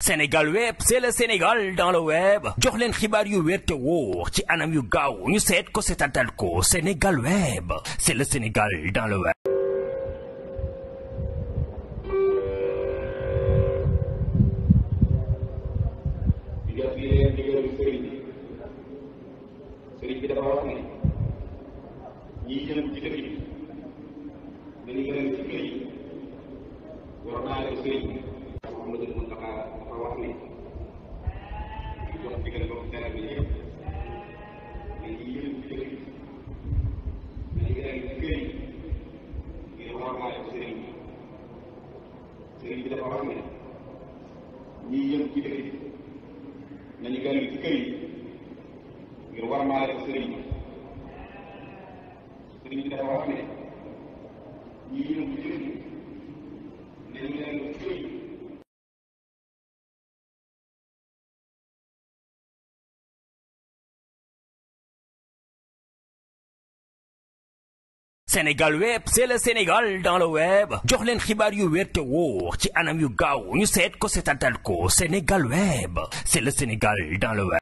Sénégal web, c'est le Sénégal dans le web. jox leen xibaar yu wér te wóor ci anam yu gaaw ñu seet ko seetatal ko Sénégal web, c'est le Sénégal dans le web. Serigne bi dafa wax ne ñiy yëngu ci dëkk bi dañuy yëngu ci kër yi war naa leen Serigne mountakha dafa wax ne ñu jox digal ba dara bi yëpp mais ñiy yëngu ci dëkk bi dañuy yëngu ci kër yi ngir war naa leen Serigne bi dafa wax ne ñiy yëngu ci dëkk bi nañu yëngu ci kër yi ngir war maa def Serigne bi dafa wax ne ñi yëngu ci dëkk bi nañu leen fay. Sénégal web, c'est le Sénégal dans le web. jox leen xibaar yu wér te wóor ci anam yu gaaw ñu seet ko seetatal ko Sénégal web, c'est le Sénégal dans le web.